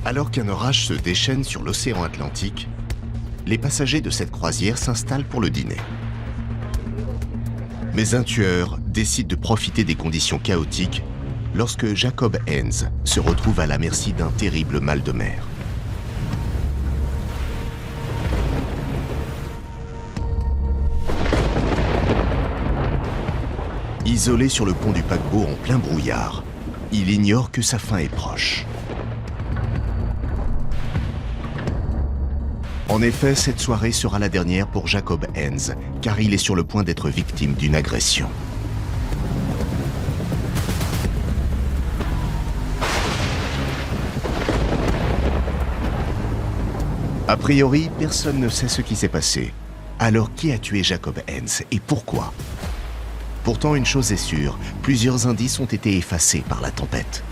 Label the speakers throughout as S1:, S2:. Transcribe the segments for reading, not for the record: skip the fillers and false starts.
S1: Alors qu'un orage se déchaîne sur l'océan Atlantique, les passagers de cette croisière s'installent pour le dîner. Mais un tueur décide de profiter des conditions chaotiques lorsque Jacob Hens se retrouve à la merci d'un terrible mal de mer. Isolé sur le pont du paquebot en plein brouillard, il ignore que sa fin est proche. En effet, cette soirée sera la dernière pour Jacob Hens, car il est sur le point d'être victime d'une agression. A priori, personne ne sait ce qui s'est passé. Alors qui a tué Jacob Hens et pourquoi ? Pourtant, une chose est sûre, plusieurs indices ont été effacés par la tempête.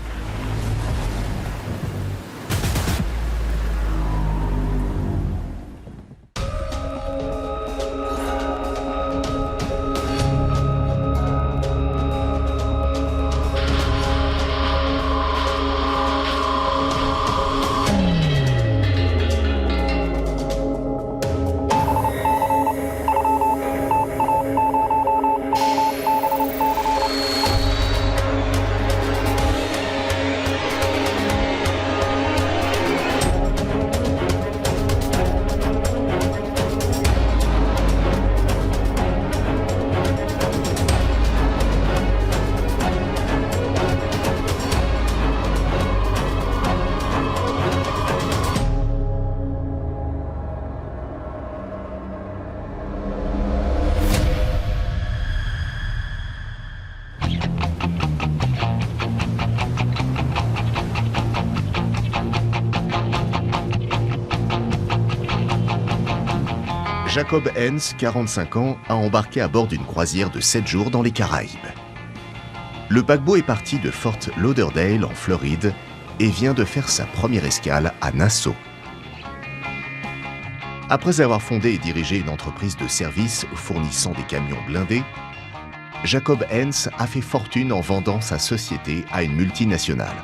S1: Jacob Hens, 45 ans, a embarqué à bord d'une croisière de 7 jours dans les Caraïbes. Le paquebot est parti de Fort Lauderdale en Floride et vient de faire sa première escale à Nassau. Après avoir fondé et dirigé une entreprise de services fournissant des camions blindés, Jacob Hens a fait fortune en vendant sa société à une multinationale.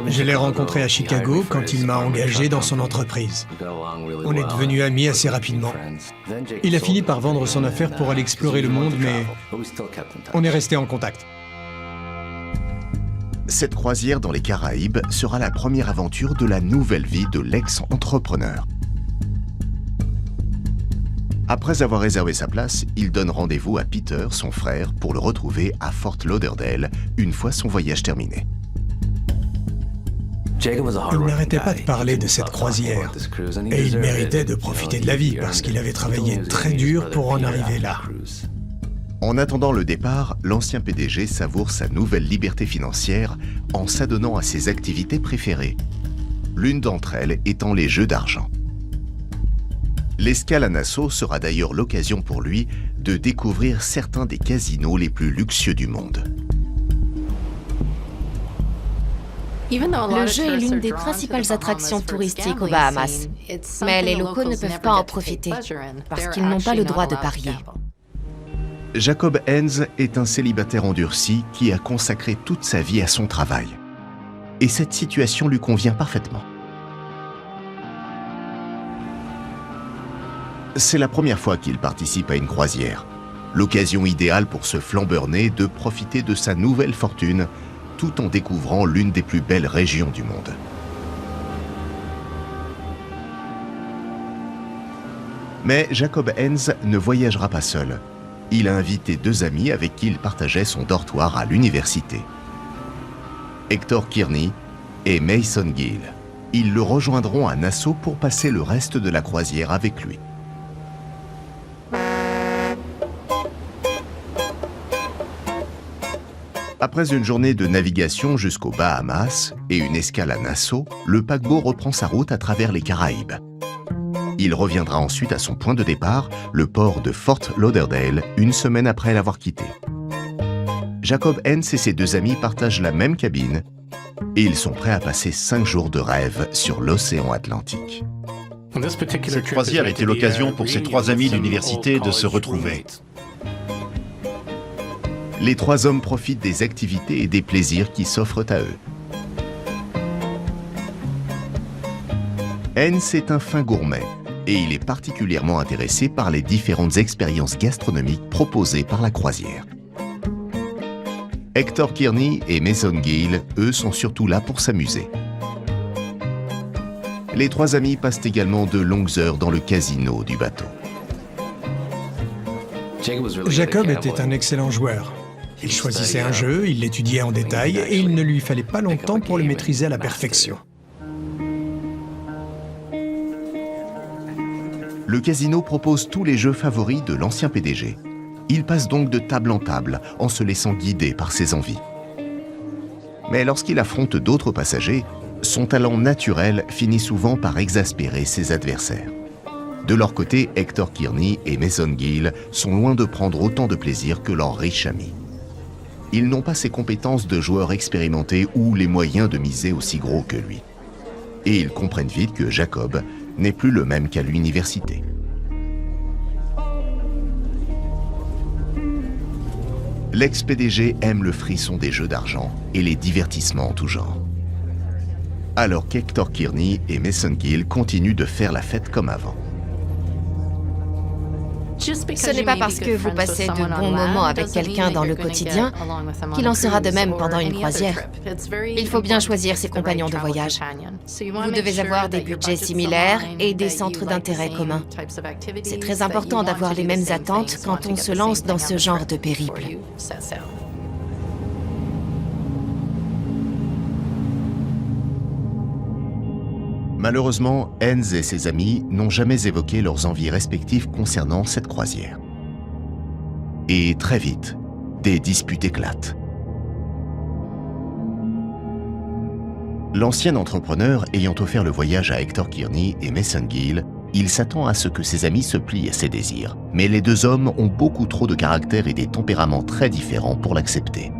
S2: Je l'ai rencontré à Chicago quand il m'a engagé dans son entreprise. On est devenus amis assez rapidement. Il a fini par vendre son affaire pour aller explorer le monde, mais on est resté en contact.
S1: Cette croisière dans les Caraïbes sera la première aventure de la nouvelle vie de l'ex-entrepreneur. Après avoir réservé sa place, il donne rendez-vous à Peter, son frère, pour le retrouver à Fort Lauderdale une fois son voyage terminé.
S2: Il n'arrêtait pas de parler de cette croisière et il méritait de profiter de la vie parce qu'il avait travaillé très dur pour en arriver là.
S1: En attendant le départ, l'ancien PDG savoure sa nouvelle liberté financière en s'adonnant à ses activités préférées, l'une d'entre elles étant les jeux d'argent. L'escale à Nassau sera d'ailleurs l'occasion pour lui de découvrir certains des casinos les plus luxueux du monde.
S3: Le jeu est l'une des principales attractions touristiques aux Bahamas, mais les locaux ne peuvent pas en profiter parce qu'ils n'ont pas le droit de parier.
S1: Jacob Hens est un célibataire endurci qui a consacré toute sa vie à son travail. Et cette situation lui convient parfaitement. C'est la première fois qu'il participe à une croisière. L'occasion idéale pour ce flambeur né de profiter de sa nouvelle fortune tout en découvrant l'une des plus belles régions du monde. Mais Jacob Hens ne voyagera pas seul. Il a invité 2 amis avec qui il partageait son dortoir à l'université. Hector Kearney et Mason Gill. Ils le rejoindront à Nassau pour passer le reste de la croisière avec lui. Après une journée de navigation jusqu'aux Bahamas et une escale à Nassau, le paquebot reprend sa route à travers les Caraïbes. Il reviendra ensuite à son point de départ, le port de Fort Lauderdale, une semaine après l'avoir quitté. Jacob Hens et ses 2 amis partagent la même cabine et ils sont prêts à passer 5 jours de rêve sur l'océan Atlantique.
S4: Cette croisière était l'occasion pour ces 3 amis d'université de se retrouver.
S1: Les trois hommes profitent des activités et des plaisirs qui s'offrent à eux. Heinz est un fin gourmet et il est particulièrement intéressé par les différentes expériences gastronomiques proposées par la croisière. Hector Kearney et Mason Gill, eux, sont surtout là pour s'amuser. Les trois amis passent également de longues heures dans le casino du bateau.
S2: Jacob était un excellent joueur. Il choisissait un jeu, il l'étudiait en détail et il ne lui fallait pas longtemps pour le maîtriser à la perfection.
S1: Le casino propose tous les jeux favoris de l'ancien PDG. Il passe donc de table en table en se laissant guider par ses envies. Mais lorsqu'il affronte d'autres passagers, son talent naturel finit souvent par exaspérer ses adversaires. De leur côté, Hector Kearney et Mason Gill sont loin de prendre autant de plaisir que leur riche ami. Ils n'ont pas ses compétences de joueurs expérimentés ou les moyens de miser aussi gros que lui. Et ils comprennent vite que Jacob n'est plus le même qu'à l'université. L'ex-PDG aime le frisson des jeux d'argent et les divertissements en tout genre. Alors qu'Hector Kearney et Mason Gill continuent de faire la fête comme avant.
S3: Ce n'est pas parce que vous passez de bons moments avec quelqu'un dans le quotidien qu'il en sera de même pendant une croisière. Il faut bien choisir ses compagnons de voyage. Vous devez avoir des budgets similaires et des centres d'intérêt communs. C'est très important d'avoir les mêmes attentes quand on se lance dans ce genre de périple.
S1: Malheureusement, Heinz et ses amis n'ont jamais évoqué leurs envies respectives concernant cette croisière. Et très vite, des disputes éclatent. L'ancien entrepreneur ayant offert le voyage à Hector Kearney et Mason Gill, il s'attend à ce que ses amis se plient à ses désirs. Mais les deux hommes ont beaucoup trop de caractère et des tempéraments très différents pour l'accepter.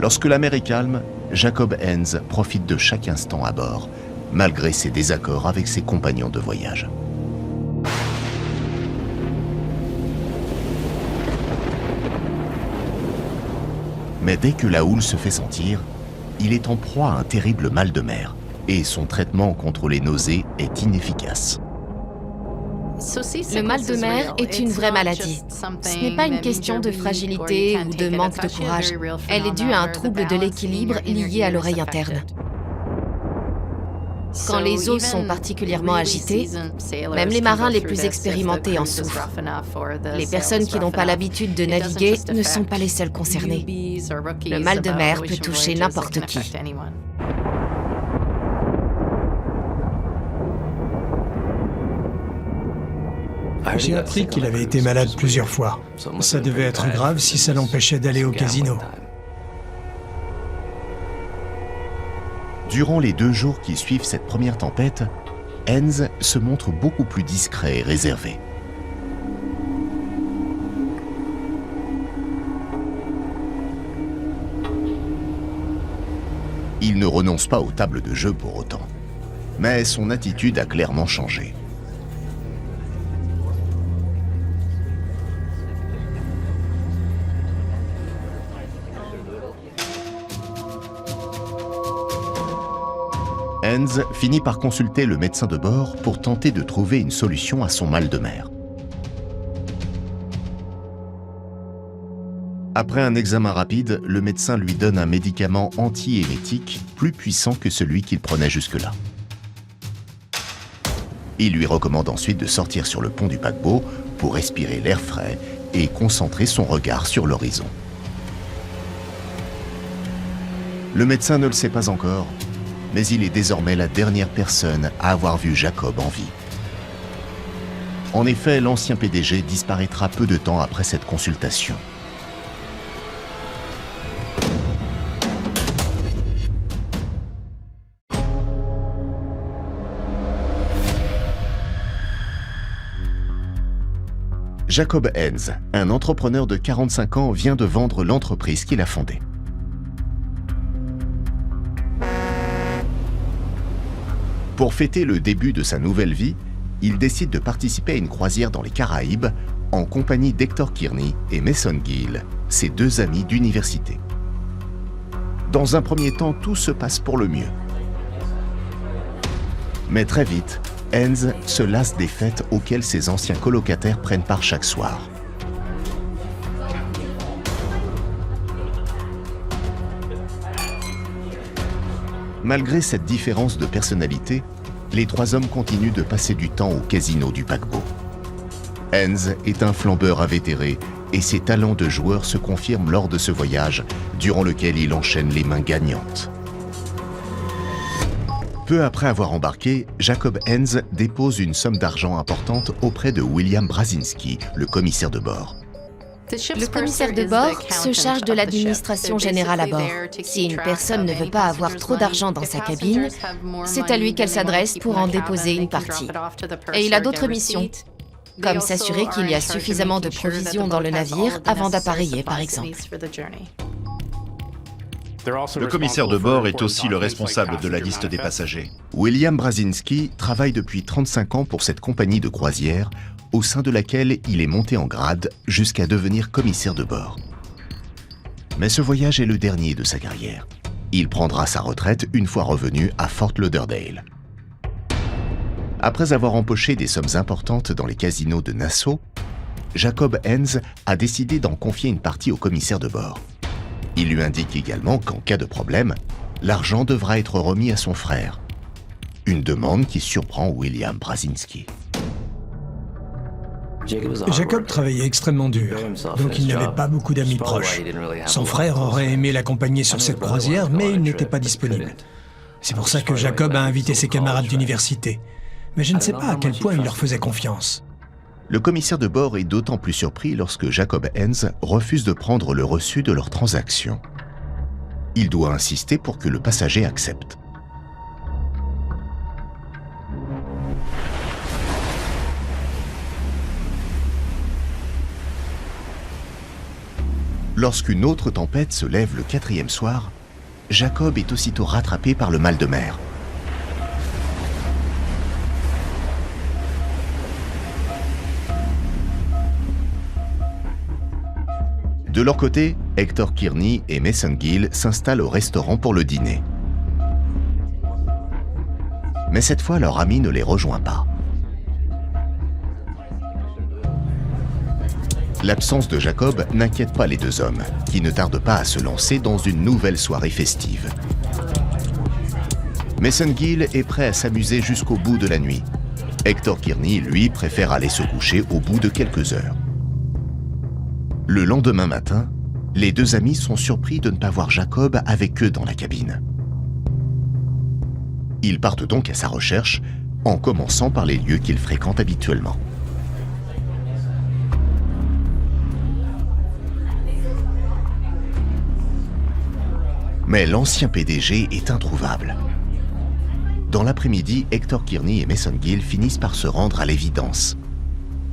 S1: Lorsque la mer est calme, Jacob Heinz profite de chaque instant à bord, malgré ses désaccords avec ses compagnons de voyage. Mais dès que la houle se fait sentir, il est en proie à un terrible mal de mer, et son traitement contre les nausées est inefficace.
S3: Le mal de mer est une vraie maladie. Ce n'est pas une question de fragilité ou de manque de courage. Elle est due à un trouble de l'équilibre lié à l'oreille interne. Quand les eaux sont particulièrement agitées, même les marins les plus expérimentés en souffrent. Les personnes qui n'ont pas l'habitude de naviguer ne sont pas les seules concernées. Le mal de mer peut toucher n'importe qui.
S2: J'ai appris qu'il avait été malade plusieurs fois. Ça devait être grave si ça l'empêchait d'aller au casino.
S1: Durant les 2 jours qui suivent cette première tempête, Heinz se montre beaucoup plus discret et réservé. Il ne renonce pas aux tables de jeu pour autant, mais son attitude a clairement changé. Heinz finit par consulter le médecin de bord pour tenter de trouver une solution à son mal de mer. Après un examen rapide, le médecin lui donne un médicament anti-émétique plus puissant que celui qu'il prenait jusque-là. Il lui recommande ensuite de sortir sur le pont du paquebot pour respirer l'air frais et concentrer son regard sur l'horizon. Le médecin ne le sait pas encore, mais il est désormais la dernière personne à avoir vu Jacob en vie. En effet, l'ancien PDG disparaîtra peu de temps après cette consultation. Jacob Heinz, un entrepreneur de 45 ans, vient de vendre l'entreprise qu'il a fondée. Pour fêter le début de sa nouvelle vie, il décide de participer à une croisière dans les Caraïbes en compagnie d'Hector Kearney et Mason Gill, ses deux amis d'université. Dans un premier temps, tout se passe pour le mieux. Mais très vite, Hans se lasse des fêtes auxquelles ses anciens colocataires prennent part chaque soir. Malgré cette différence de personnalité, les trois hommes continuent de passer du temps au casino du paquebot. Hans est un flambeur invétéré et ses talents de joueur se confirment lors de ce voyage, durant lequel il enchaîne les mains gagnantes. Peu après avoir embarqué, Jacob Hans dépose une somme d'argent importante auprès de William Brazinski, le commissaire de bord.
S3: Le commissaire de bord se charge de l'administration générale à bord. Si une personne ne veut pas avoir trop d'argent dans sa cabine, c'est à lui qu'elle s'adresse pour en déposer une partie. Et il a d'autres missions, comme s'assurer qu'il y a suffisamment de provisions dans le navire avant d'appareiller, par exemple.
S5: Le commissaire de bord est aussi le responsable de la liste des passagers.
S1: William Brazinski travaille depuis 35 ans pour cette compagnie de croisière, au sein de laquelle il est monté en grade jusqu'à devenir commissaire de bord. Mais ce voyage est le dernier de sa carrière. Il prendra sa retraite une fois revenu à Fort Lauderdale. Après avoir empoché des sommes importantes dans les casinos de Nassau, Jacob Hans a décidé d'en confier une partie au commissaire de bord. Il lui indique également qu'en cas de problème, l'argent devra être remis à son frère. Une demande qui surprend William Brazinski.
S2: Jacob travaillait extrêmement dur, donc il n'avait pas beaucoup d'amis proches. Son frère aurait aimé l'accompagner sur cette croisière, mais il n'était pas disponible. C'est pour ça que Jacob a invité ses camarades d'université. Mais je ne sais pas à quel point il leur faisait confiance.
S1: Le commissaire de bord est d'autant plus surpris lorsque Jacob Hans refuse de prendre le reçu de leur transaction. Il doit insister pour que le passager accepte. Lorsqu'une autre tempête se lève le 4e soir, Jacob est aussitôt rattrapé par le mal de mer. De leur côté, Hector Kearney et Mason Gill s'installent au restaurant pour le dîner. Mais cette fois, leur ami ne les rejoint pas. L'absence de Jacob n'inquiète pas les deux hommes, qui ne tardent pas à se lancer dans une nouvelle soirée festive. Mason Gill est prêt à s'amuser jusqu'au bout de la nuit. Hector Kearney, lui, préfère aller se coucher au bout de quelques heures. Le lendemain matin, les deux amis sont surpris de ne pas voir Jacob avec eux dans la cabine. Ils partent donc à sa recherche, en commençant par les lieux qu'ils fréquentent habituellement. Mais l'ancien PDG est introuvable. Dans l'après-midi, Hector Kearney et Mason Gill finissent par se rendre à l'évidence.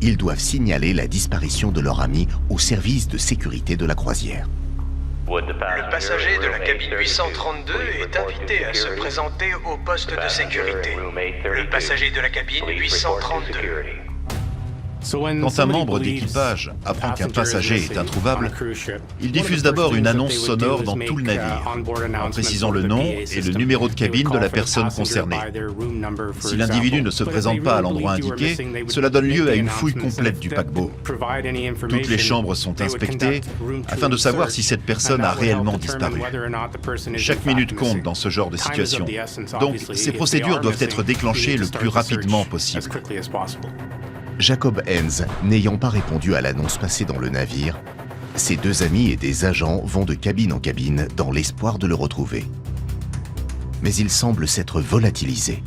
S1: Ils doivent signaler la disparition de leur ami au service de sécurité de la croisière.
S6: Le passager de la cabine 832 est invité à se présenter au poste de sécurité. Le passager de la cabine 832.
S5: Quand un membre d'équipage apprend qu'un passager est introuvable, il diffuse d'abord une annonce sonore dans tout le navire, en précisant le nom et le numéro de cabine de la personne concernée. Si l'individu ne se présente pas à l'endroit indiqué, cela donne lieu à une fouille complète du paquebot. Toutes les chambres sont inspectées afin de savoir si cette personne a réellement disparu. Chaque minute compte dans ce genre de situation, donc ces procédures doivent être déclenchées le plus rapidement possible.
S1: Jacob Hans n'ayant pas répondu à l'annonce passée dans le navire, ses deux amis et des agents vont de cabine en cabine dans l'espoir de le retrouver. Mais il semble s'être volatilisé.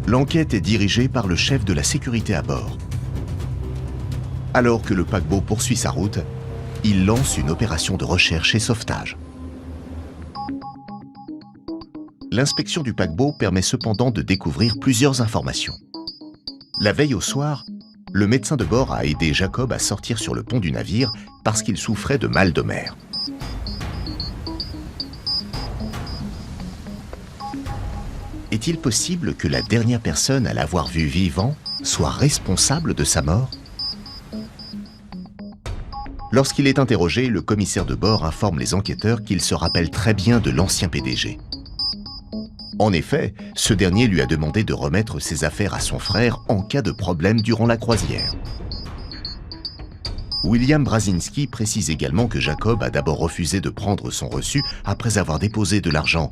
S1: L'enquête est dirigée par le chef de la sécurité à bord. Alors que le paquebot poursuit sa route, il lance une opération de recherche et sauvetage. L'inspection du paquebot permet cependant de découvrir plusieurs informations. La veille au soir, le médecin de bord a aidé Jacob à sortir sur le pont du navire parce qu'il souffrait de mal de mer. Est-il possible que la dernière personne à l'avoir vu vivant soit responsable de sa mort? Lorsqu'il est interrogé, le commissaire de bord informe les enquêteurs qu'il se rappelle très bien de l'ancien PDG. En effet, ce dernier lui a demandé de remettre ses affaires à son frère en cas de problème durant la croisière. William Brzezinski précise également que Jacob a d'abord refusé de prendre son reçu après avoir déposé de l'argent,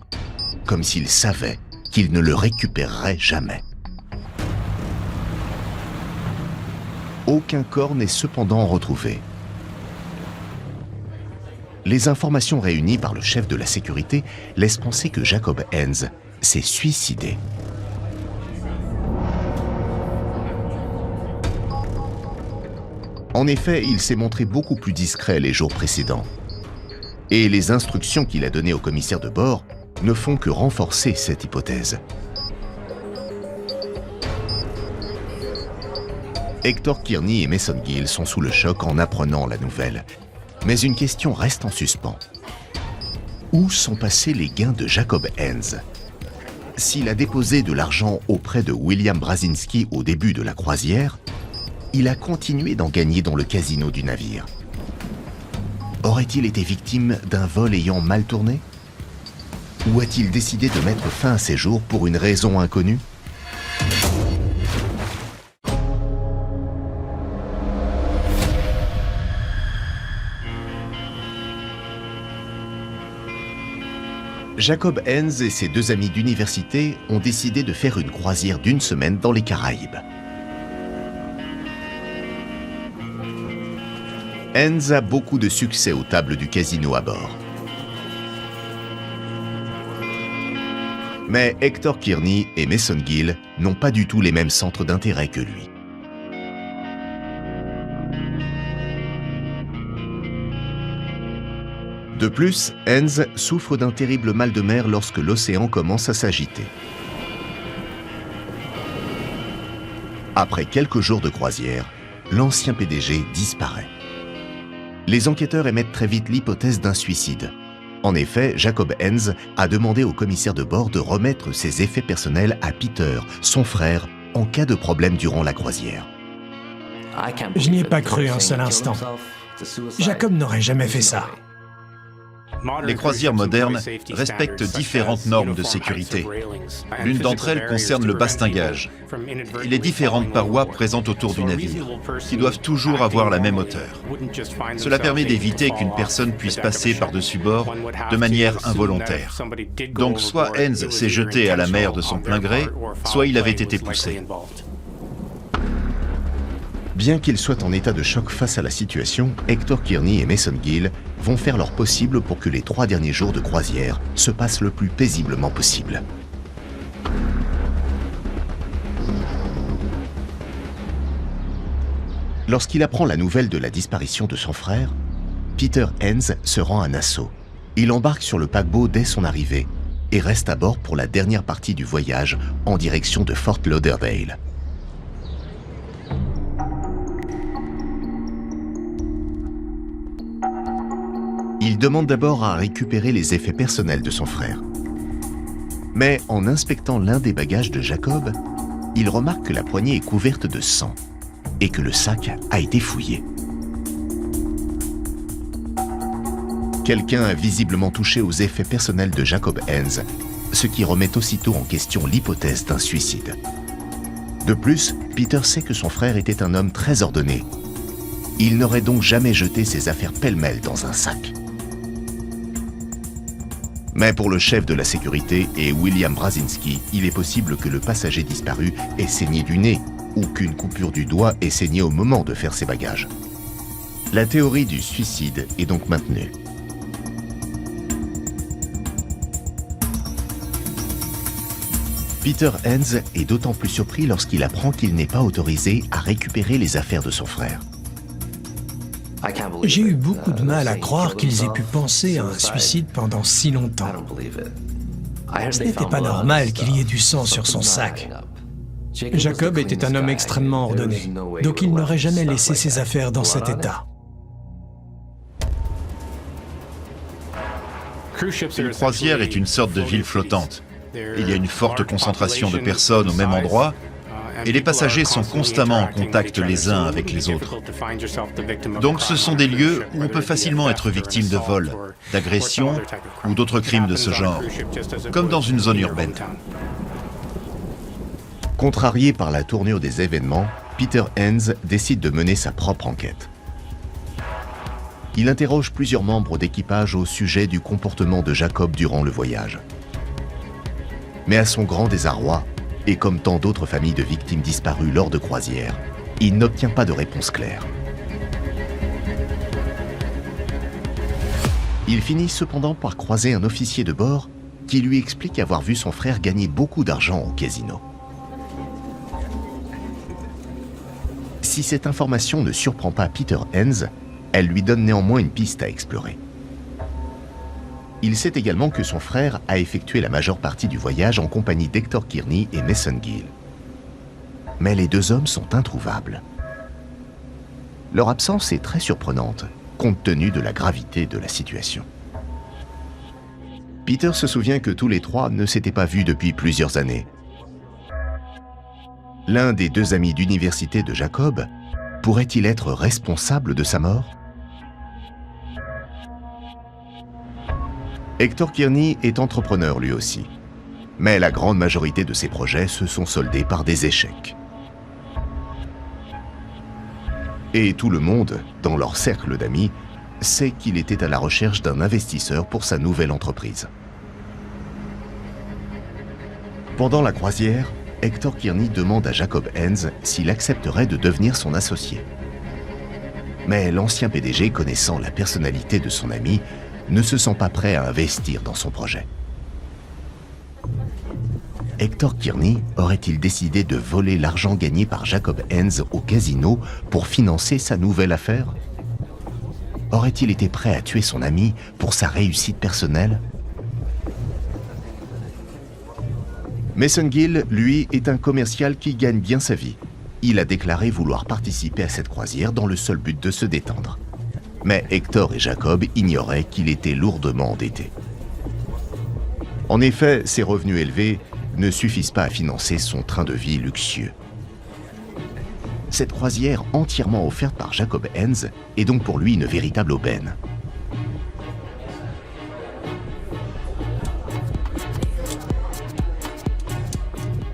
S1: comme s'il savait qu'il ne le récupérerait jamais. Aucun corps n'est cependant retrouvé. Les informations réunies par le chef de la sécurité laissent penser que Jacob Hens s'est suicidé. En effet, il s'est montré beaucoup plus discret les jours précédents. Et les instructions qu'il a données au commissaire de bord ne font que renforcer cette hypothèse. Hector Kearney et Mason Gill sont sous le choc en apprenant la nouvelle. Mais une question reste en suspens. Où sont passés les gains de Jacob Hens? S'il a déposé de l'argent auprès de William Brzezinski au début de la croisière, il a continué d'en gagner dans le casino du navire. Aurait-il été victime d'un vol ayant mal tourné? Ou a-t-il décidé de mettre fin à ses jours pour une raison inconnue? Jacob Hens et ses deux amis d'université ont décidé de faire une croisière d'une semaine dans les Caraïbes. Hens a beaucoup de succès aux tables du casino à bord. Mais Hector Kearney et Mason Gill n'ont pas du tout les mêmes centres d'intérêt que lui. De plus, Hens souffre d'un terrible mal de mer lorsque l'océan commence à s'agiter. Après quelques jours de croisière, l'ancien PDG disparaît. Les enquêteurs émettent très vite l'hypothèse d'un suicide. En effet, Jacob Hens a demandé au commissaire de bord de remettre ses effets personnels à Peter, son frère, en cas de problème durant la croisière.
S2: Je n'y ai pas cru un seul instant. Jacob n'aurait jamais fait ça.
S5: Les croisières modernes respectent différentes normes de sécurité. L'une d'entre elles concerne le bastingage et les différentes parois présentes autour du navire, qui doivent toujours avoir la même hauteur. Cela permet d'éviter qu'une personne puisse passer par-dessus bord de manière involontaire. Donc soit Hens s'est jeté à la mer de son plein gré, soit il avait été poussé.
S1: Bien qu'ils soient en état de choc face à la situation, Hector Kearney et Mason Gill vont faire leur possible pour que les 3 derniers jours de croisière se passent le plus paisiblement possible. Lorsqu'il apprend la nouvelle de la disparition de son frère, Peter Hens se rend à Nassau. Il embarque sur le paquebot dès son arrivée et reste à bord pour la dernière partie du voyage en direction de Fort Lauderdale. Il demande d'abord à récupérer les effets personnels de son frère. Mais en inspectant l'un des bagages de Jacob, il remarque que la poignée est couverte de sang et que le sac a été fouillé. Quelqu'un a visiblement touché aux effets personnels de Jacob Hens, ce qui remet aussitôt en question l'hypothèse d'un suicide. De plus, Peter sait que son frère était un homme très ordonné. Il n'aurait donc jamais jeté ses affaires pêle-mêle dans un sac. Mais pour le chef de la sécurité et William Brzezinski, il est possible que le passager disparu ait saigné du nez ou qu'une coupure du doigt ait saigné au moment de faire ses bagages. La théorie du suicide est donc maintenue. Peter Hens est d'autant plus surpris lorsqu'il apprend qu'il n'est pas autorisé à récupérer les affaires de son frère.
S2: J'ai eu beaucoup de mal à croire qu'ils aient pu penser à un suicide pendant si longtemps. Ce n'était pas normal qu'il y ait du sang sur son sac. Jacob était un homme extrêmement ordonné, donc il n'aurait jamais laissé ses affaires dans cet état.
S5: Une croisière est une sorte de ville flottante. Il y a une forte concentration de personnes au même endroit et les passagers sont constamment en contact les uns avec les autres. Donc ce sont des lieux où on peut facilement être victime de vols, d'agressions ou d'autres crimes de ce genre, comme dans une zone urbaine.
S1: Contrarié par la tournure des événements, Peter Enns décide de mener sa propre enquête. Il interroge plusieurs membres d'équipage au sujet du comportement de Jacob durant le voyage. Mais à son grand désarroi, et comme tant d'autres familles de victimes disparues lors de croisières, il n'obtient pas de réponse claire. Il finit cependant par croiser un officier de bord qui lui explique avoir vu son frère gagner beaucoup d'argent au casino. Si cette information ne surprend pas Peter Enns, elle lui donne néanmoins une piste à explorer. Il sait également que son frère a effectué la majeure partie du voyage en compagnie d'Hector Kearney et Mason Gill. Mais les deux hommes sont introuvables. Leur absence est très surprenante, compte tenu de la gravité de la situation. Peter se souvient que tous les trois ne s'étaient pas vus depuis plusieurs années. L'un des deux amis d'université de Jacob pourrait-il être responsable de sa mort ? Hector Kearney est entrepreneur lui aussi, mais la grande majorité de ses projets se sont soldés par des échecs. Et tout le monde, dans leur cercle d'amis, sait qu'il était à la recherche d'un investisseur pour sa nouvelle entreprise. Pendant la croisière, Hector Kearney demande à Jacob Enns s'il accepterait de devenir son associé. Mais l'ancien PDG, connaissant la personnalité de son ami, ne se sent pas prêt à investir dans son projet. Hector Kearney aurait-il décidé de voler l'argent gagné par Jacob Enns au casino pour financer sa nouvelle affaire ? Aurait-il été prêt à tuer son ami pour sa réussite personnelle ? Mason Gill, lui, est un commercial qui gagne bien sa vie. Il a déclaré vouloir participer à cette croisière dans le seul but de se détendre. Mais Hector et Jacob ignoraient qu'il était lourdement endetté. En effet, ses revenus élevés ne suffisent pas à financer son train de vie luxueux. Cette croisière entièrement offerte par Jacob Enns est donc pour lui une véritable aubaine.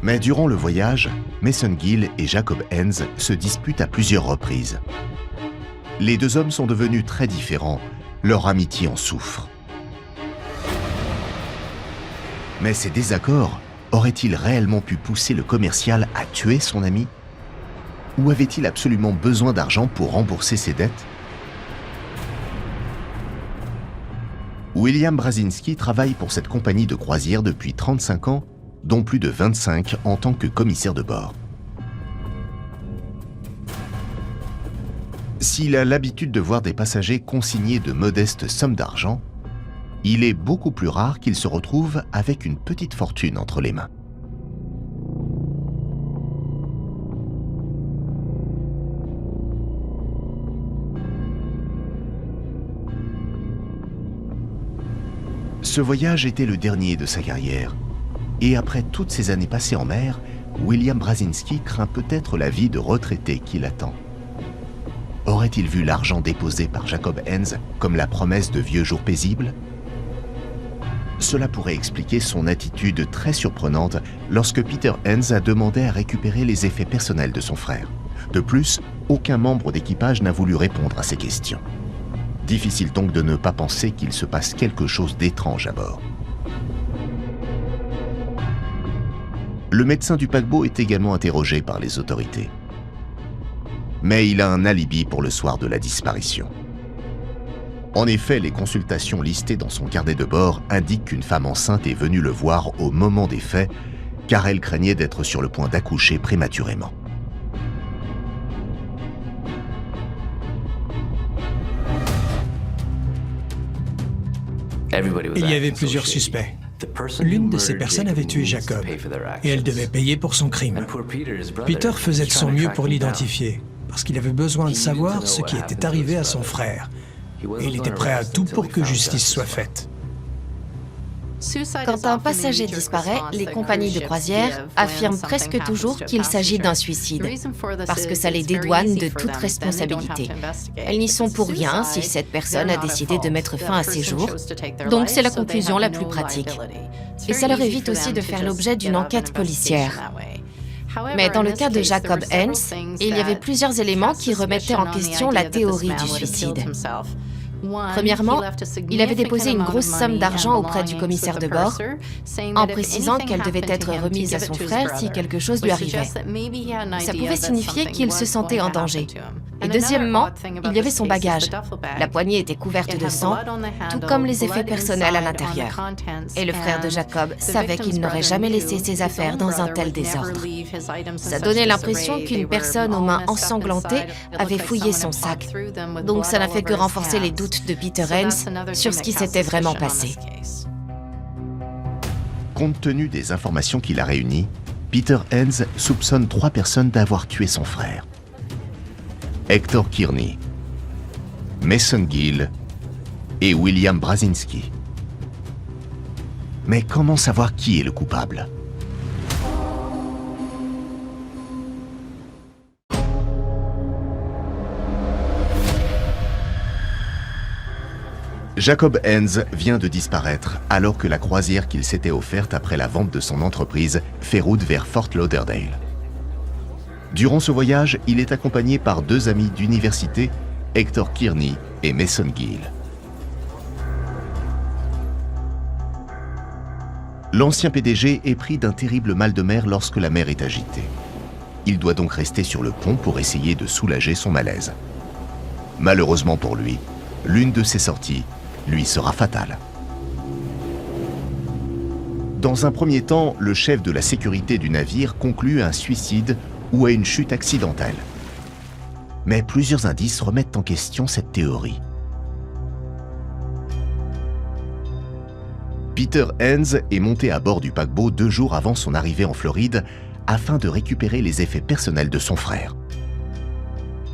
S1: Mais durant le voyage, Mason Gill et Jacob Enns se disputent à plusieurs reprises. Les deux hommes sont devenus très différents, leur amitié en souffre. Mais ces désaccords auraient-ils réellement pu pousser le commercial à tuer son ami ? Ou avait-il absolument besoin d'argent pour rembourser ses dettes ? William Brazinski travaille pour cette compagnie de croisière depuis 35 ans, dont plus de 25 en tant que commissaire de bord. S'il a l'habitude de voir des passagers consigner de modestes sommes d'argent, il est beaucoup plus rare qu'ils se retrouvent avec une petite fortune entre les mains. Ce voyage était le dernier de sa carrière, et après toutes ces années passées en mer, William Brazinski craint peut-être la vie de retraité qui l'attend. Aurait-il vu l'argent déposé par Jacob Enns comme la promesse de vieux jours paisibles ? Cela pourrait expliquer son attitude très surprenante lorsque Peter Enns a demandé à récupérer les effets personnels de son frère. De plus, aucun membre d'équipage n'a voulu répondre à ces questions. Difficile donc de ne pas penser qu'il se passe quelque chose d'étrange à bord. Le médecin du paquebot est également interrogé par les autorités. Mais il a un alibi pour le soir de la disparition. En effet, les consultations listées dans son carnet de bord indiquent qu'une femme enceinte est venue le voir au moment des faits, car elle craignait d'être sur le point d'accoucher prématurément.
S2: Il y avait plusieurs suspects. L'une de ces personnes avait tué Jacob, et elle devait payer pour son crime. Peter faisait de son mieux pour l'identifier, parce qu'il avait besoin de savoir ce qui était arrivé à son frère, et il était prêt à tout pour que justice soit faite.
S3: Quand un passager disparaît, les compagnies de croisière affirment presque toujours qu'il s'agit d'un suicide, parce que ça les dédouane de toute responsabilité. Elles n'y sont pour rien si cette personne a décidé de mettre fin à ses jours, donc c'est la conclusion la plus pratique. Et ça leur évite aussi de faire l'objet d'une enquête policière. Mais dans le cas de Jacob Hens, il y avait plusieurs éléments qui remettaient en question la théorie du suicide. Premièrement, il avait déposé une grosse somme d'argent auprès du commissaire de bord, en précisant qu'elle devait être remise à son frère si quelque chose lui arrivait. Ça pouvait signifier qu'il se sentait en danger. Et deuxièmement, il y avait son bagage. La poignée était couverte de sang, tout comme les effets personnels à l'intérieur. Et le frère de Jacob savait qu'il n'aurait jamais laissé ses affaires dans un tel désordre. Ça donnait l'impression qu'une personne aux mains ensanglantées avait fouillé son sac. Donc ça n'a fait que renforcer les doutes de Peter Hens sur ce qui s'était vraiment passé.
S1: Compte tenu des informations qu'il a réunies, Peter Hens soupçonne 3 personnes d'avoir tué son frère. Hector Kearney, Mason Gill et William Brzezinski. Mais comment savoir qui est le coupable ? Jacob Hens vient de disparaître alors que la croisière qu'il s'était offerte après la vente de son entreprise fait route vers Fort Lauderdale. Durant ce voyage, il est accompagné par 2 amis d'université, Hector Kearney et Mason Gill. L'ancien PDG est pris d'un terrible mal de mer lorsque la mer est agitée. Il doit donc rester sur le pont pour essayer de soulager son malaise. Malheureusement pour lui, l'une de ses sorties lui sera fatale. Dans un premier temps, le chef de la sécurité du navire conclut à un suicide ou à une chute accidentelle. Mais plusieurs indices remettent en question cette théorie. Peter Hens est monté à bord du paquebot 2 jours avant son arrivée en Floride afin de récupérer les effets personnels de son frère.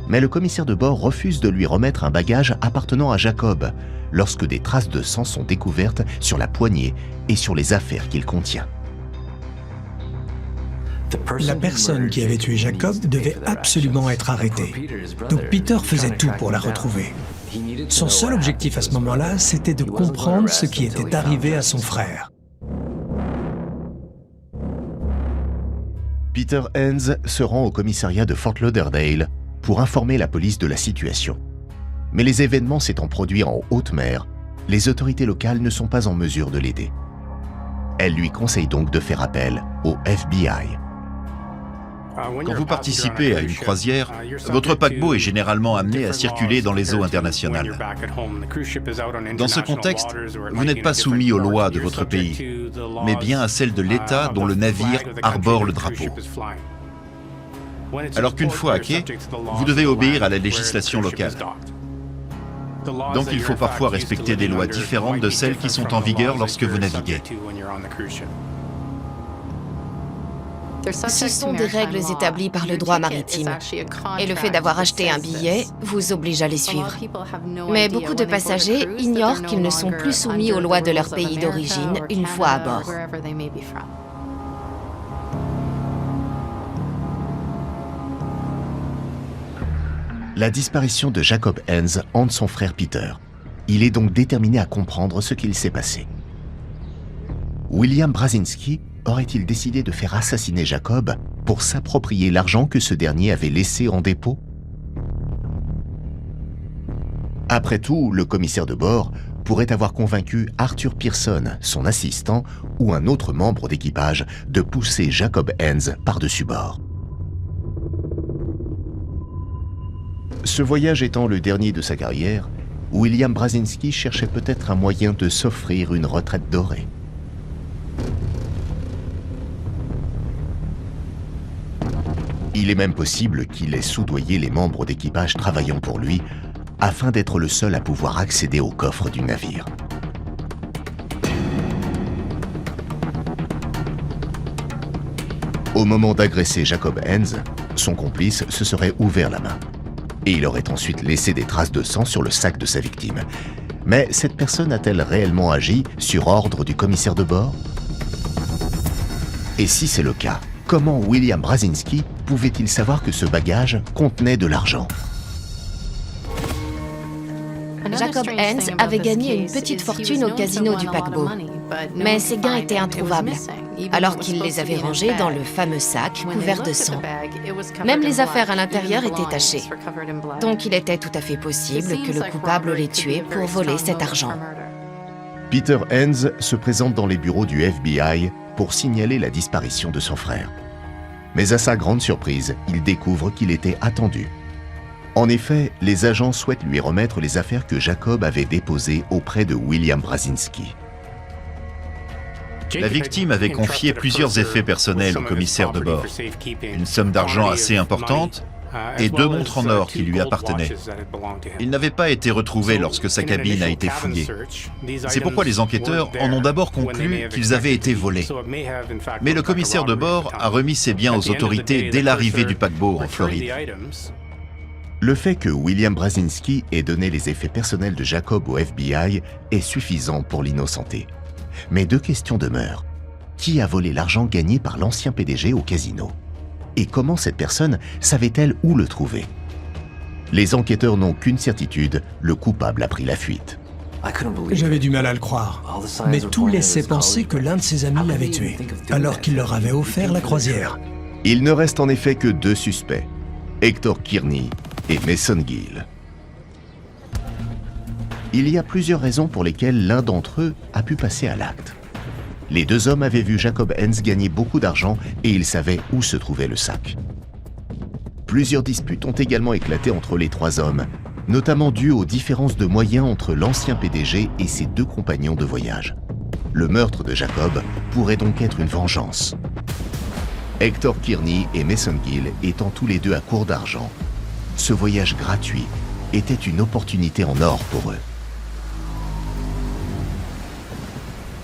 S1: Mais le commissaire de bord refuse de lui remettre un bagage appartenant à Jacob lorsque des traces de sang sont découvertes sur la poignée et sur les affaires qu'il contient.
S2: La personne qui avait tué Jacob devait absolument être arrêtée. Donc Peter faisait tout pour la retrouver. Son seul objectif à ce moment-là, c'était de comprendre ce qui était arrivé à son frère.
S1: Peter Hens se rend au commissariat de Fort Lauderdale pour informer la police de la situation. Mais les événements s'étant produits en haute mer, les autorités locales ne sont pas en mesure de l'aider. Elles lui conseillent donc de faire appel au FBI.
S5: Quand vous participez à une croisière, votre paquebot est généralement amené à circuler dans les eaux internationales. Dans ce contexte, vous n'êtes pas soumis aux lois de votre pays, mais bien à celles de l'État dont le navire arbore le drapeau. Alors qu'une fois à quai, vous devez obéir à la législation locale. Donc il faut parfois respecter des lois différentes de celles qui sont en vigueur lorsque vous naviguez.
S3: Ce sont des règles établies par le droit maritime. Et le fait d'avoir acheté un billet vous oblige à les suivre. Mais beaucoup de passagers ignorent qu'ils ne sont plus soumis aux lois de leur pays d'origine une fois à bord.
S1: La disparition de Jacob Hens hante son frère Peter. Il est donc déterminé à comprendre ce qu'il s'est passé. William Brzezinski aurait-il décidé de faire assassiner Jacob pour s'approprier l'argent que ce dernier avait laissé en dépôt? Après tout, le commissaire de bord pourrait avoir convaincu Arthur Pearson, son assistant, ou un autre membre d'équipage de pousser Jacob Hens par-dessus bord. Ce voyage étant le dernier de sa carrière, William Brzezinski cherchait peut-être un moyen de s'offrir une retraite dorée. Il est même possible qu'il ait soudoyé les membres d'équipage travaillant pour lui afin d'être le seul à pouvoir accéder au coffre du navire. Au moment d'agresser Jacob Hens, son complice se serait ouvert la main et il aurait ensuite laissé des traces de sang sur le sac de sa victime. Mais cette personne a-t-elle réellement agi sur ordre du commissaire de bord? Et si c'est le cas, comment William Brzezinski pouvait-il savoir que ce bagage contenait de l'argent?
S3: Jacob Hens avait gagné une petite fortune au casino du paquebot, mais ses gains étaient introuvables, alors qu'il les avait rangés dans le fameux sac couvert de sang. Même les affaires à l'intérieur étaient tachées. Donc il était tout à fait possible que le coupable l'ait tué pour voler cet argent.
S1: Peter Hens se présente dans les bureaux du FBI pour signaler la disparition de son frère. Mais à sa grande surprise, il découvre qu'il était attendu. En effet, les agents souhaitent lui remettre les affaires que Jacob avait déposées auprès de William Brzezinski.
S5: La victime avait confié plusieurs effets personnels au commissaire de bord. Une somme d'argent assez importante et 2 montres en or qui lui appartenaient. Il n'avait pas été retrouvé lorsque sa cabine a été fouillée. C'est pourquoi les enquêteurs en ont d'abord conclu qu'ils avaient été volés. Mais le commissaire de bord a remis ses biens aux autorités dès l'arrivée du paquebot en Floride.
S1: Le fait que William Brzezinski ait donné les effets personnels de Jacob au FBI est suffisant pour l'innocenter. Mais 2 questions demeurent. Qui a volé l'argent gagné par l'ancien PDG au casino? Et comment cette personne savait-elle où le trouver? Les enquêteurs n'ont qu'une certitude, le coupable a pris la fuite.
S2: J'avais du mal à le croire, mais tout laissait penser que l'un de ses amis l'avait tué, alors qu'il leur avait offert la croisière.
S1: Il ne reste en effet que 2 suspects, Hector Kearney et Mason Gill. Il y a plusieurs raisons pour lesquelles l'un d'entre eux a pu passer à l'acte. Les 2 hommes avaient vu Jacob Hens gagner beaucoup d'argent et ils savaient où se trouvait le sac. Plusieurs disputes ont également éclaté entre les 3 hommes, notamment dues aux différences de moyens entre l'ancien PDG et ses 2 compagnons de voyage. Le meurtre de Jacob pourrait donc être une vengeance. Hector Kearney et Mason Gill étant tous les 2 à court d'argent, ce voyage gratuit était une opportunité en or pour eux.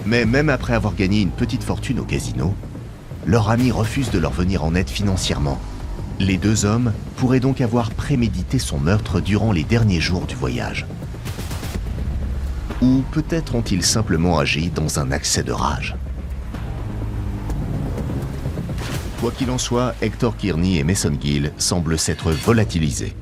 S1: Mais même après avoir gagné une petite fortune au casino, leur ami refuse de leur venir en aide financièrement. Les 2 hommes pourraient donc avoir prémédité son meurtre durant les derniers jours du voyage. Ou peut-être ont-ils simplement agi dans un accès de rage. Quoi qu'il en soit, Hector Kearney et Mason Gill semblent s'être volatilisés.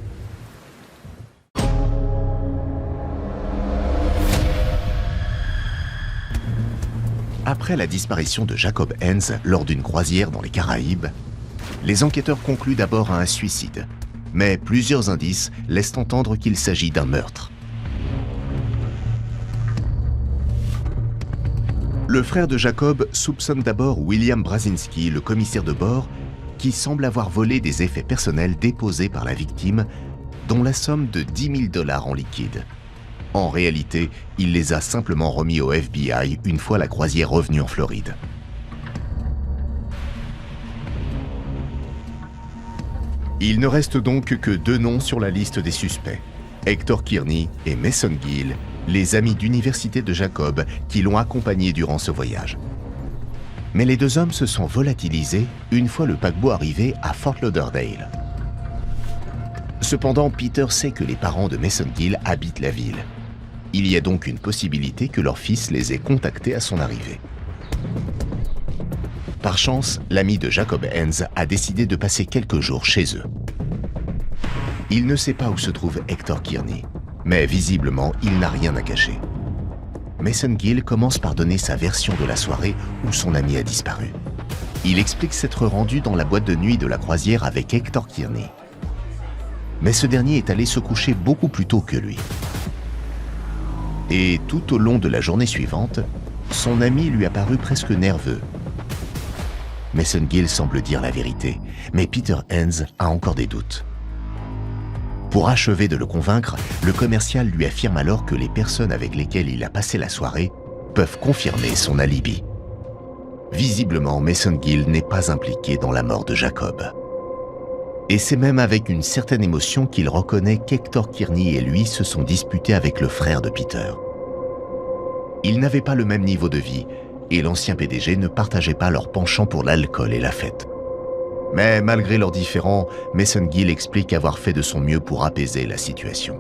S1: Après la disparition de Jacob Hens lors d'une croisière dans les Caraïbes, les enquêteurs concluent d'abord à un suicide, mais plusieurs indices laissent entendre qu'il s'agit d'un meurtre. Le frère de Jacob soupçonne d'abord William Brzezinski, le commissaire de bord, qui semble avoir volé des effets personnels déposés par la victime, dont la somme de $10 000 en liquide. En réalité, il les a simplement remis au FBI une fois la croisière revenue en Floride. Il ne reste donc que 2 noms sur la liste des suspects, Hector Kearney et Mason Gill, les amis d'université de Jacob qui l'ont accompagné durant ce voyage. Mais les 2 hommes se sont volatilisés une fois le paquebot arrivé à Fort Lauderdale. Cependant, Peter sait que les parents de Mason Gill habitent la ville. Il y a donc une possibilité que leur fils les ait contactés à son arrivée. Par chance, l'ami de Jacob Hens a décidé de passer quelques jours chez eux. Il ne sait pas où se trouve Hector Kearney, mais visiblement, il n'a rien à cacher. Mason Gill commence par donner sa version de la soirée où son ami a disparu. Il explique s'être rendu dans la boîte de nuit de la croisière avec Hector Kearney. Mais ce dernier est allé se coucher beaucoup plus tôt que lui. Et tout au long de la journée suivante, son ami lui a paru presque nerveux. Mason Gill semble dire la vérité, mais Peter Hens a encore des doutes. Pour achever de le convaincre, le commercial lui affirme alors que les personnes avec lesquelles il a passé la soirée peuvent confirmer son alibi. Visiblement, Mason Gill n'est pas impliqué dans la mort de Jacob. Et c'est même avec une certaine émotion qu'il reconnaît qu'Hector Kearney et lui se sont disputés avec le frère de Peter. Ils n'avaient pas le même niveau de vie, et l'ancien PDG ne partageait pas leur penchant pour l'alcool et la fête. Mais malgré leurs différends, Mason Gill explique avoir fait de son mieux pour apaiser la situation.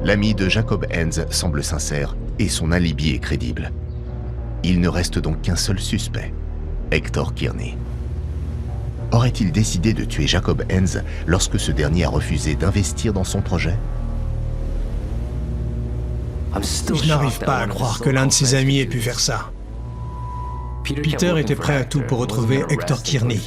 S1: L'ami de Jacob Hens semble sincère et son alibi est crédible. Il ne reste donc qu'un seul suspect, Hector Kearney. Aurait-il décidé de tuer Jacob Hens lorsque ce dernier a refusé d'investir dans son projet?
S2: Je n'arrive pas à croire que l'un de ses amis ait pu faire ça. Peter était prêt à tout pour retrouver Hector Kearney.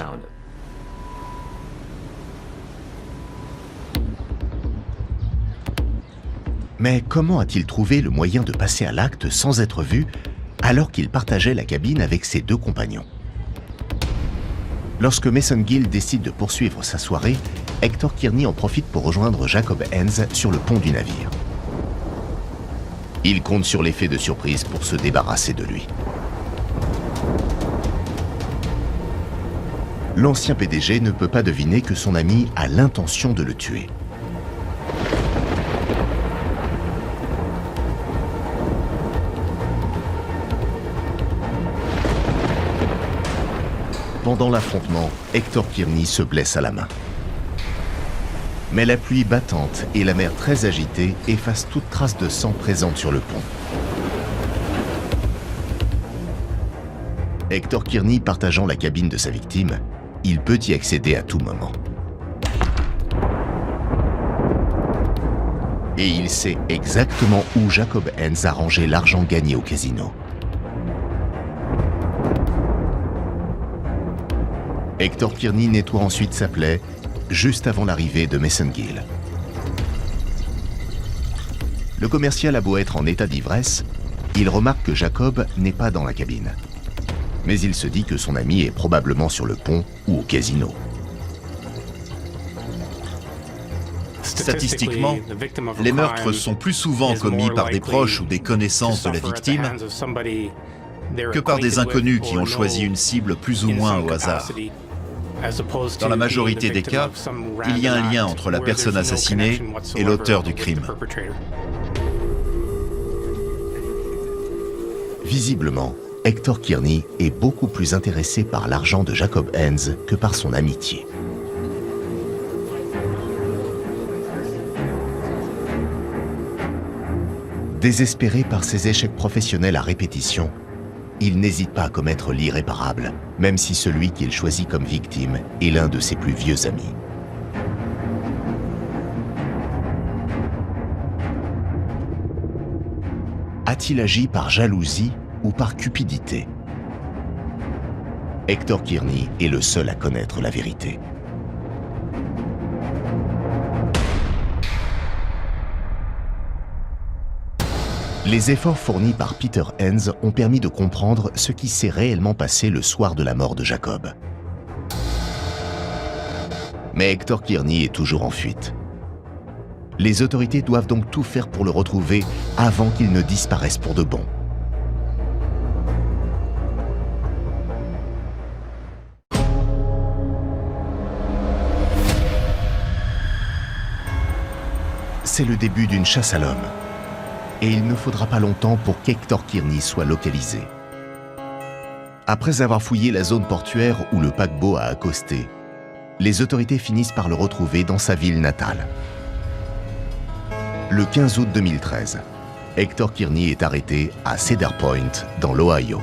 S1: Mais comment a-t-il trouvé le moyen de passer à l'acte sans être vu alors qu'il partageait la cabine avec ses deux compagnons? Lorsque Mason Gill décide de poursuivre sa soirée, Hector Kearney en profite pour rejoindre Jacob Hens sur le pont du navire. Il compte sur l'effet de surprise pour se débarrasser de lui. L'ancien PDG ne peut pas deviner que son ami a l'intention de le tuer. Pendant l'affrontement, Hector Kearney se blesse à la main. Mais la pluie battante et la mer très agitée effacent toute trace de sang présente sur le pont. Hector Kearney partageant la cabine de sa victime, il peut y accéder à tout moment. Et il sait exactement où Jacob Hens a rangé l'argent gagné au casino. Hector Kearney nettoie ensuite sa plaie, juste avant l'arrivée de Mason Gill. Le commercial a beau être en état d'ivresse, il remarque que Jacob n'est pas dans la cabine. Mais il se dit que son ami est probablement sur le pont ou au casino.
S5: Statistiquement, les meurtres sont plus souvent commis par des proches ou des connaissances de la victime que par des inconnus qui ont choisi une cible plus ou moins au hasard. Dans la majorité des cas, il y a un lien entre la personne assassinée et l'auteur du crime.
S1: Visiblement, Hector Kearney est beaucoup plus intéressé par l'argent de Jacob Hens que par son amitié. Désespéré par ses échecs professionnels à répétition, il n'hésite pas à commettre l'irréparable, même si celui qu'il choisit comme victime est l'un de ses plus vieux amis. A-t-il agi par jalousie ou par cupidité? Hector Kearney est le seul à connaître la vérité. Les efforts fournis par Peter Hens ont permis de comprendre ce qui s'est réellement passé le soir de la mort de Jacob. Mais Hector Kearney est toujours en fuite. Les autorités doivent donc tout faire pour le retrouver avant qu'il ne disparaisse pour de bon. C'est le début d'une chasse à l'homme. Et il ne faudra pas longtemps pour qu'Hector Kearney soit localisé. Après avoir fouillé la zone portuaire où le paquebot a accosté, les autorités finissent par le retrouver dans sa ville natale. Le 15 août 2013, Hector Kearney est arrêté à Cedar Point, dans l'Ohio.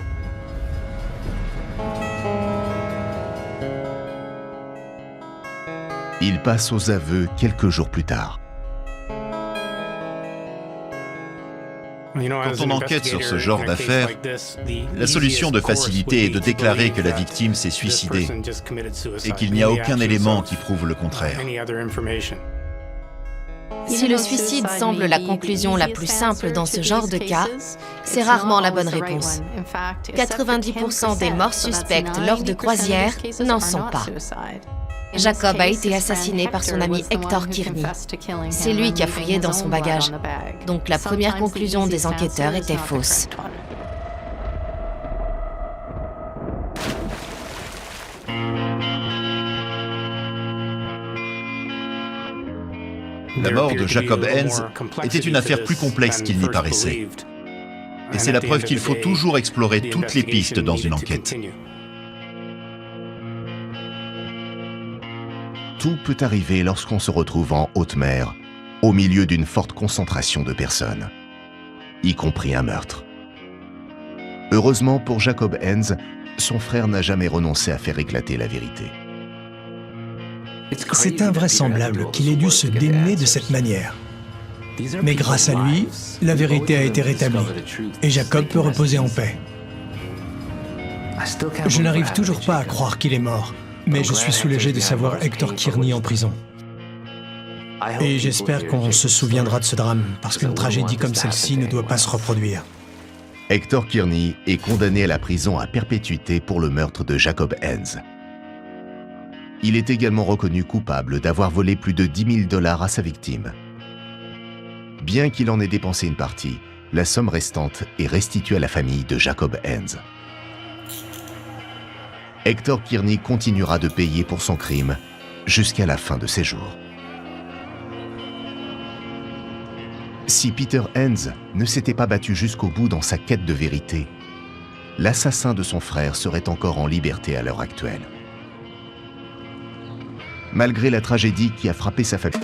S1: Il passe aux aveux quelques jours plus tard.
S5: Quand on enquête sur ce genre d'affaires, la solution de facilité est de déclarer que la victime s'est suicidée et qu'il n'y a aucun élément qui prouve le contraire.
S3: Si le suicide semble la conclusion la plus simple dans ce genre de cas, c'est rarement la bonne réponse. 90% des morts suspectes lors de croisières n'en sont pas. Jacob a été assassiné par son ami Hector Kearney. C'est lui qui a fouillé dans son bagage. Donc la première conclusion des enquêteurs était fausse.
S5: La mort de Jacob Hens était une affaire plus complexe qu'il n'y paraissait. Et c'est la preuve qu'il faut toujours explorer toutes les pistes dans une enquête.
S1: Tout peut arriver lorsqu'on se retrouve en haute mer, au milieu d'une forte concentration de personnes, y compris un meurtre. Heureusement pour Jacob Hens, son frère n'a jamais renoncé à faire éclater la vérité.
S2: C'est invraisemblable qu'il ait dû se démener de cette manière. Mais grâce à lui, la vérité a été rétablie et Jacob peut reposer en paix. Je n'arrive toujours pas à croire qu'il est mort, mais je suis soulagé de savoir Hector Kearney en prison. Et j'espère qu'on se souviendra de ce drame, parce qu'une tragédie comme celle-ci ne doit pas se reproduire.
S1: Hector Kearney est condamné à la prison à perpétuité pour le meurtre de Jacob Hens. Il est également reconnu coupable d'avoir volé plus de 10 000 $ à sa victime. Bien qu'il en ait dépensé une partie, la somme restante est restituée à la famille de Jacob Hens. Hector Kearney continuera de payer pour son crime jusqu'à la fin de ses jours. Si Peter Hens ne s'était pas battu jusqu'au bout dans sa quête de vérité, l'assassin de son frère serait encore en liberté à l'heure actuelle. Malgré la tragédie qui a frappé sa famille,